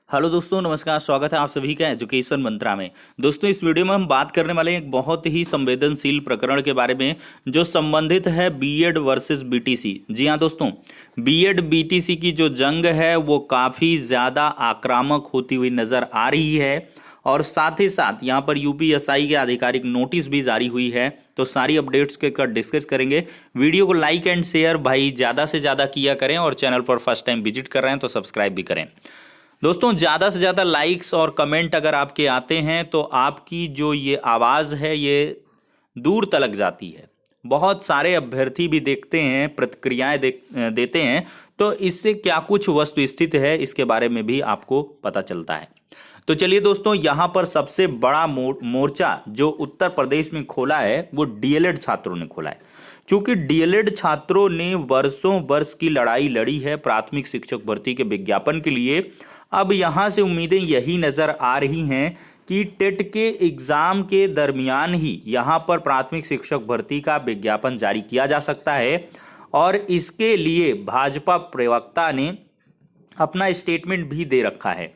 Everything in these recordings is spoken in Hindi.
हेलो दोस्तों, नमस्कार। स्वागत है आप सभी का एजुकेशन मंत्रा में। दोस्तों, इस वीडियो में हम बात करने वाले हैं एक बहुत ही संवेदनशील प्रकरण के बारे में जो संबंधित है बीएड वर्सेस बीटीसी। जी हाँ दोस्तों, बीएड बीटीसी की जो जंग है वो काफ़ी ज़्यादा आक्रामक होती हुई नज़र आ रही है और साथ ही साथ यहाँ पर यूपीएसआई के आधिकारिक नोटिस भी जारी हुई है। तो सारी अपडेट्स के कर डिस्कस करेंगे। वीडियो को लाइक एंड शेयर भाई ज़्यादा से ज़्यादा किया करें और चैनल पर फर्स्ट टाइम विजिट कर रहे हैं तो सब्सक्राइब भी करें। दोस्तों, ज़्यादा से ज़्यादा लाइक्स और कमेंट अगर आपके आते हैं तो आपकी जो ये आवाज़ है ये दूर तलक जाती है। बहुत सारे अभ्यर्थी भी देखते हैं, प्रतिक्रियाएं देते हैं, तो इससे क्या कुछ वस्तु स्थिति है इसके बारे में भी आपको पता चलता है। तो चलिए दोस्तों, यहाँ पर सबसे बड़ा मोर्चा जो उत्तर प्रदेश में खोला है वो डीएलएड छात्रों ने खोला है। चूंकि डीएलएड छात्रों ने वर्षों वर्ष की लड़ाई लड़ी है प्राथमिक शिक्षक भर्ती के विज्ञापन के लिए, अब यहाँ से उम्मीदें यही नज़र आ रही हैं कि टेट के एग्ज़ाम के दरमियान ही यहाँ पर प्राथमिक शिक्षक भर्ती का विज्ञापन जारी किया जा सकता है। और इसके लिए भाजपा प्रवक्ता ने अपना स्टेटमेंट भी दे रखा है।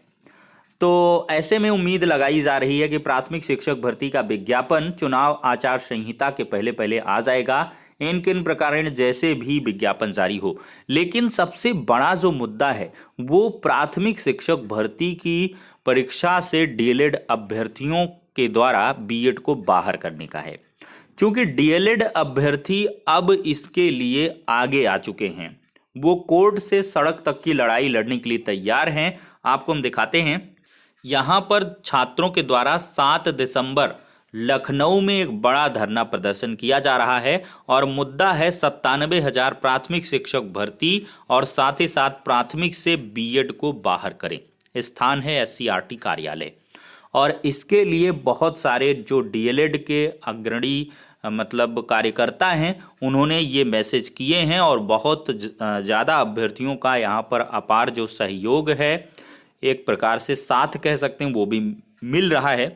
तो ऐसे में उम्मीद लगाई जा रही है कि प्राथमिक शिक्षक भर्ती का विज्ञापन चुनाव आचार संहिता के पहले पहले आ जाएगा, इन किन प्रकार जैसे भी विज्ञापन जारी हो। लेकिन सबसे बड़ा जो मुद्दा है वो प्राथमिक शिक्षक भर्ती की परीक्षा से डीएलएड अभ्यर्थियों के द्वारा बीएड को बाहर करने का है। क्योंकि डीएलएड अभ्यर्थी अब इसके लिए आगे आ चुके हैं, वो कोर्ट से सड़क तक की लड़ाई लड़ने के लिए तैयार हैं। आपको हम दिखाते हैं। यहाँ पर छात्रों के द्वारा 7 दिसंबर लखनऊ में एक बड़ा धरना प्रदर्शन किया जा रहा है और मुद्दा है 97,000 प्राथमिक शिक्षक भर्ती और साथ ही साथ प्राथमिक से बीएड को बाहर करें। स्थान है एससीईआरटी कार्यालय। और इसके लिए बहुत सारे जो डीएलएड के अग्रणी मतलब कार्यकर्ता हैं उन्होंने ये मैसेज किए हैं और बहुत ज़्यादा अभ्यर्थियों का यहाँ पर अपार जो सहयोग है, एक प्रकार से साथ कह सकते हैं, वो भी मिल रहा है।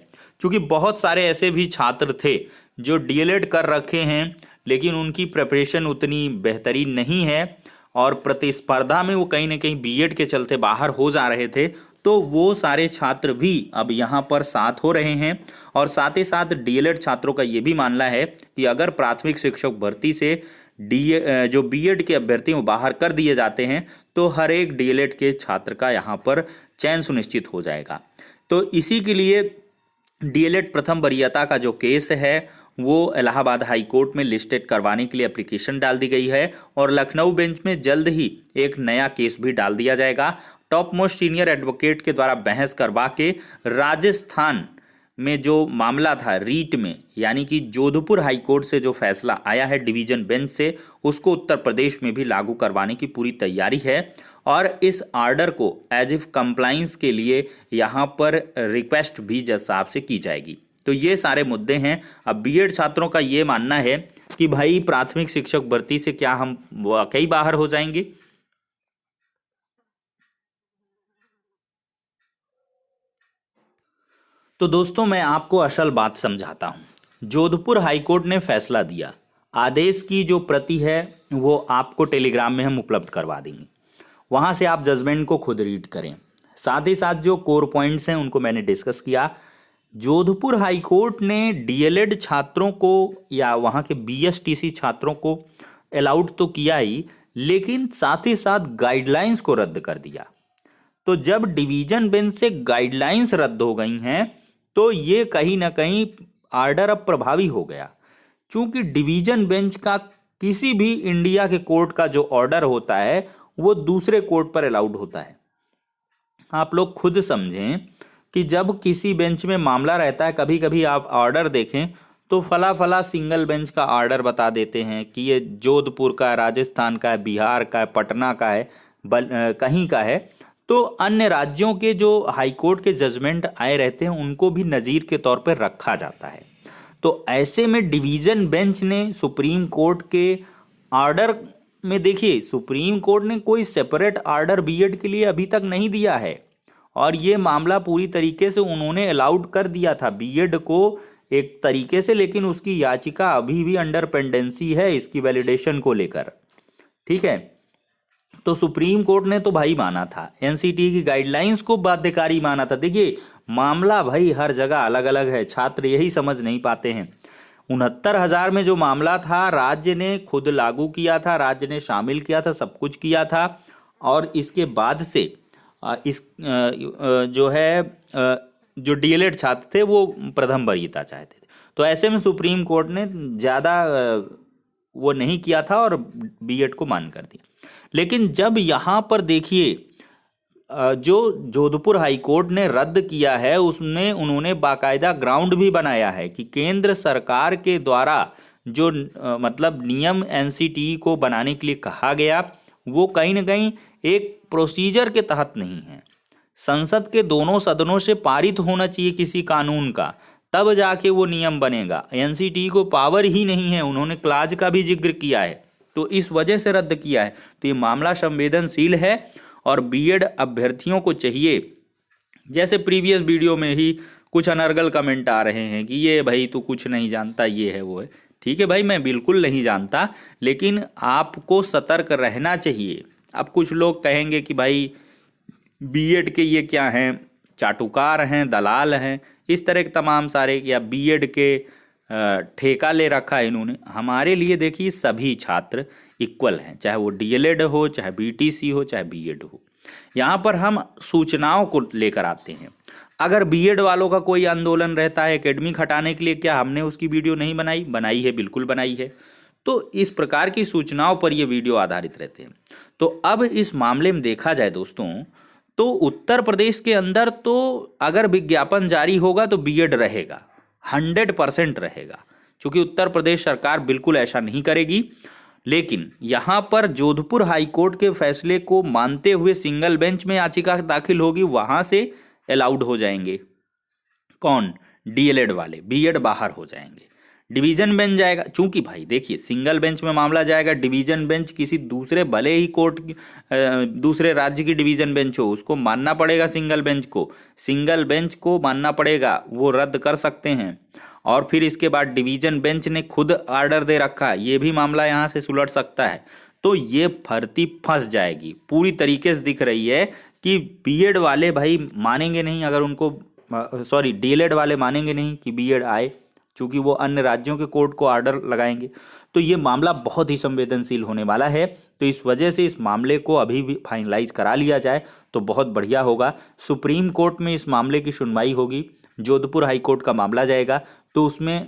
क्योंकि बहुत सारे ऐसे भी छात्र थे जो डीएलएड कर रखे हैं लेकिन उनकी प्रिपरेशन उतनी बेहतरीन नहीं है और प्रतिस्पर्धा में वो कहीं ना कहीं बीएड के चलते बाहर हो जा रहे थे। तो वो सारे छात्र भी अब यहाँ पर साथ हो रहे हैं। और साथ ही साथ डीएलएड छात्रों का ये भी मानना है कि अगर प्राथमिक शिक्षक भर्ती से जो बीएड के अभ्यर्थी वो बाहर कर दिए जाते हैं तो हर एक डीएलएड के छात्र का यहाँ पर चयन सुनिश्चित हो जाएगा। तो इसी के लिए डीएलएड प्रथम वरीयता का जो केस है वो इलाहाबाद हाई कोर्ट में लिस्टेड करवाने के लिए एप्लीकेशन डाल दी गई है और लखनऊ बेंच में जल्द ही एक नया केस भी डाल दिया जाएगा। टॉप मोस्ट सीनियर एडवोकेट के द्वारा बहस करवा के राजस्थान में जो मामला था रीट में, यानी कि जोधपुर हाई कोर्ट से जो फैसला आया है डिवीजन बेंच से, उसको उत्तर प्रदेश में भी लागू करवाने की पूरी तैयारी है। और इस आर्डर को एज इफ कंप्लाइंस के लिए यहाँ पर रिक्वेस्ट भी जज साहब से की जाएगी। तो ये सारे मुद्दे हैं। अब बीएड छात्रों का ये मानना है कि भाई प्राथमिक शिक्षक भर्ती से क्या हम वाकई बाहर हो जाएंगे। तो दोस्तों, मैं आपको असल बात समझाता हूँ। जोधपुर हाईकोर्ट ने फैसला दिया, आदेश की जो प्रति है वो आपको टेलीग्राम में हम उपलब्ध करवा देंगे, वहाँ से आप जजमेंट को खुद रीड करें। साथ ही साथ जो कोर पॉइंट्स हैं उनको मैंने डिस्कस किया। जोधपुर हाईकोर्ट ने डीएलएड छात्रों को या वहाँ के बीएसटीसी छात्रों को अलाउड तो किया ही, लेकिन साथ ही साथ गाइडलाइंस को रद्द कर दिया। तो जब डिवीजन बेंच से गाइडलाइंस रद्द हो गई हैं तो ये कहीं ना कहीं आर्डर अब प्रभावी हो गया। चूंकि डिवीजन बेंच का किसी भी इंडिया के कोर्ट का जो ऑर्डर होता है वो दूसरे कोर्ट पर अलाउड होता है। आप लोग खुद समझें कि जब किसी बेंच में मामला रहता है, कभी कभी आप ऑर्डर देखें तो फला फला सिंगल बेंच का ऑर्डर बता देते हैं कि ये जोधपुर का है, राजस्थान का है, बिहार का है, पटना का है, कहीं का है। तो अन्य राज्यों के जो हाईकोर्ट के जजमेंट आए रहते हैं उनको भी नज़ीर के तौर पर रखा जाता है। तो ऐसे में डिवीज़न बेंच ने सुप्रीम कोर्ट के ऑर्डर में, देखिए सुप्रीम कोर्ट ने कोई सेपरेट ऑर्डर बीएड के लिए अभी तक नहीं दिया है और ये मामला पूरी तरीके से उन्होंने अलाउड कर दिया था बीएड को एक तरीके से, लेकिन उसकी याचिका अभी भी अंडर पेंडेंसी है इसकी वैलिडेशन को लेकर। ठीक है, तो सुप्रीम कोर्ट ने तो भाई माना था, एनसीटीई की गाइडलाइंस को बाध्यकारी माना था। देखिए मामला भाई हर जगह अलग अलग है, छात्र यही समझ नहीं पाते हैं। 69,000 में जो मामला था राज्य ने खुद लागू किया था, राज्य ने शामिल किया था, सब कुछ किया था। और इसके बाद से जो है जो डीएलएड छात्र थे वो प्रथम वरीयता चाहते थे। तो ऐसे में सुप्रीम कोर्ट ने ज़्यादा वो नहीं किया था और बीएड को मान कर दिया। लेकिन जब यहाँ पर देखिए जो जोधपुर हाई कोर्ट ने रद्द किया है उसमें उन्होंने बाकायदा ग्राउंड भी बनाया है कि केंद्र सरकार के द्वारा जो मतलब नियम एनसीटीई को बनाने के लिए कहा गया वो कहीं ना कहीं एक प्रोसीजर के तहत नहीं है। संसद के दोनों सदनों से पारित होना चाहिए किसी कानून का, तब जाके वो नियम बनेगा। एनसीटीई को पावर ही नहीं है, उन्होंने क्लाज का भी जिक्र किया है, तो इस वजह से रद्द किया है। तो ये मामला संवेदनशील है और बीएड अभ्यर्थियों को चाहिए, जैसे प्रीवियस वीडियो में ही कुछ अनर्गल कमेंट आ रहे हैं कि ये भाई तू कुछ नहीं जानता, ये है वो है। ठीक है भाई, मैं बिल्कुल नहीं जानता, लेकिन आपको सतर्क रहना चाहिए। अब कुछ लोग कहेंगे कि भाई बीएड के ये क्या हैं, चाटुकार हैं, दलाल हैं, इस तरह के तमाम सारे, या बीएड के ठेका ले रखा है इन्होंने। हमारे लिए देखिए सभी छात्र इक्वल हैं, चाहे वो डीएलएड हो, चाहे बीटीसी हो, चाहे बीएड हो। यहाँ पर हम सूचनाओं को लेकर आते हैं। अगर बीएड वालों का कोई आंदोलन रहता है एकेडमिक हटाने के लिए, क्या हमने उसकी वीडियो नहीं बनाई? बनाई है, बिल्कुल बनाई है। तो इस प्रकार की सूचनाओं पर ये वीडियो आधारित रहते हैं। तो अब इस मामले में देखा जाए दोस्तों, तो उत्तर प्रदेश के अंदर तो अगर विज्ञापन जारी होगा तो बीएड रहेगा, 100% रहेगा, क्योंकि उत्तर प्रदेश सरकार बिल्कुल ऐसा नहीं करेगी। लेकिन यहाँ पर जोधपुर हाई कोर्ट के फैसले को मानते हुए सिंगल बेंच में याचिका दाखिल होगी, वहां से अलाउड हो जाएंगे। कौन? डीएलएड वाले, बीएड बाहर हो जाएंगे। डिवीजन बेंच जाएगा, चूंकि भाई देखिए सिंगल बेंच में मामला जाएगा, डिवीजन बेंच किसी दूसरे भले ही कोर्ट दूसरे राज्य की डिवीजन बेंच हो, उसको मानना पड़ेगा। सिंगल बेंच को मानना पड़ेगा, वो रद्द कर सकते हैं। और फिर इसके बाद डिवीजन बेंच ने खुद ऑर्डर दे रखा है, ये भी मामला यहाँ से सुलट सकता है। तो ये भर्ती फंस जाएगी पूरी तरीके से। दिख रही है कि बीएड वाले भाई मानेंगे नहीं, अगर उनको सॉरी डीएलएड वाले मानेंगे नहीं कि बीएड आए, क्योंकि वो अन्य राज्यों के कोर्ट को ऑर्डर लगाएंगे। तो ये मामला बहुत ही संवेदनशील होने वाला है। तो इस वजह से इस मामले को अभी भी फाइनलाइज करा लिया जाए तो बहुत बढ़िया होगा। सुप्रीम कोर्ट में इस मामले की सुनवाई होगी, जोधपुर हाई कोर्ट का मामला जाएगा, तो उसमें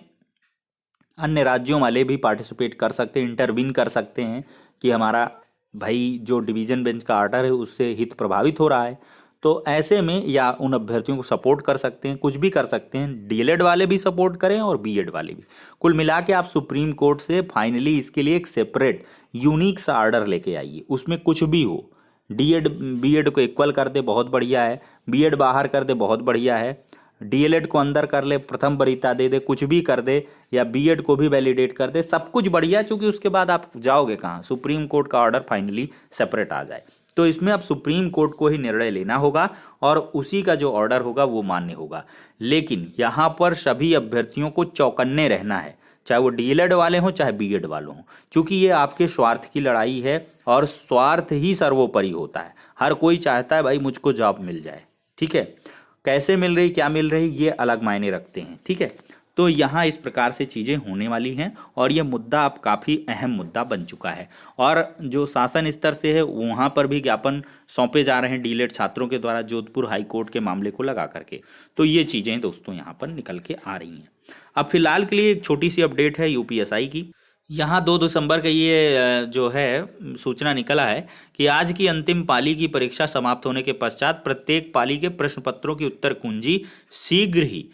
अन्य राज्यों वाले भी पार्टिसिपेट कर सकते हैं, इंटरवीन कर सकते हैं कि हमारा भाई जो डिवीजन बेंच का ऑर्डर है उससे हित प्रभावित हो रहा है। तो ऐसे में या उन अभ्यर्थियों को सपोर्ट कर सकते हैं, कुछ भी कर सकते हैं। डीएलएड वाले भी सपोर्ट करें और बीएड वाले भी। कुल मिला के आप सुप्रीम कोर्ट से फाइनली इसके लिए एक सेपरेट यूनिक सा ऑर्डर लेके आइए, उसमें कुछ भी हो। डीएड बीएड को इक्वल कर दे, बहुत बढ़िया है। बीएड बाहर कर दे, बहुत बढ़िया है। डीएलएड को अंदर कर ले, प्रथम वरीयता दे दे, कुछ भी कर दे, या बीएड को भी वैलिडेट कर दे, सब कुछ बढ़िया। चूंकि उसके बाद आप जाओगे कहाँ? सुप्रीम कोर्ट का ऑर्डर फाइनली सेपरेट आ जाए। तो इसमें अब सुप्रीम कोर्ट को ही निर्णय लेना होगा और उसी का जो ऑर्डर होगा वो मान्य होगा। लेकिन यहाँ पर सभी अभ्यर्थियों को चौकन्ने रहना है, चाहे वो डीएलएड वाले हों चाहे बीएड वाले हों, क्योंकि ये आपके स्वार्थ की लड़ाई है और स्वार्थ ही सर्वोपरि होता है। हर कोई चाहता है भाई मुझको जॉब मिल जाए, ठीक है। कैसे मिल रही, क्या मिल रही, ये अलग मायने रखते हैं, ठीक है। तो यहाँ इस प्रकार से चीज़ें होने वाली हैं और ये मुद्दा अब काफ़ी अहम मुद्दा बन चुका है। और जो शासन स्तर से है वहाँ पर भी ज्ञापन सौंपे जा रहे हैं डीएलएड छात्रों के द्वारा जोधपुर हाई कोर्ट के मामले को लगा करके। तो ये चीज़ें दोस्तों यहाँ पर निकल के आ रही हैं। अब फिलहाल के लिए एक छोटी सी अपडेट है यूपीएसआई की। यहाँ 2 दिसंबर का ये जो है सूचना निकला है कि आज की अंतिम पाली की परीक्षा समाप्त होने के पश्चात प्रत्येक पाली के प्रश्न पत्रों की उत्तर कुंजी शीघ्र ही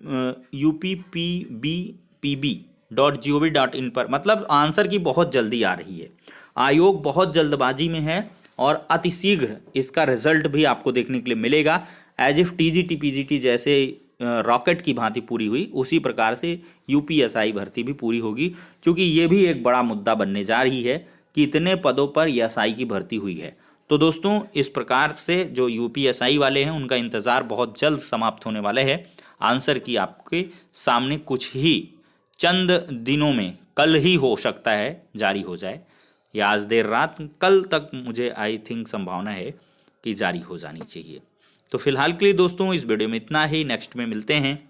UPPB.gov.in पर, मतलब आंसर की बहुत जल्दी आ रही है। आयोग बहुत जल्दबाजी में है और अतिशीघ्र इसका रिजल्ट भी आपको देखने के लिए मिलेगा। एज इफ टीजीटी पीजीटी जैसे रॉकेट की भांति पूरी हुई, उसी प्रकार से यूपीएसआई भर्ती भी पूरी होगी, क्योंकि ये भी एक बड़ा मुद्दा बनने जा रही है कि इतने पदों पर एसआई की भर्ती हुई है। तो दोस्तों इस प्रकार से जो यूपीएसआई वाले हैं उनका इंतज़ार बहुत जल्द समाप्त होने वाले है। आंसर की आपके सामने कुछ ही चंद दिनों में, कल ही हो सकता है जारी हो जाए। या आज देर रात, कल तक मुझे आई थिंक संभावना है कि जारी हो जानी चाहिए। तो फिलहाल के लिए दोस्तों इस वीडियो में इतना ही, नेक्स्ट में मिलते हैं।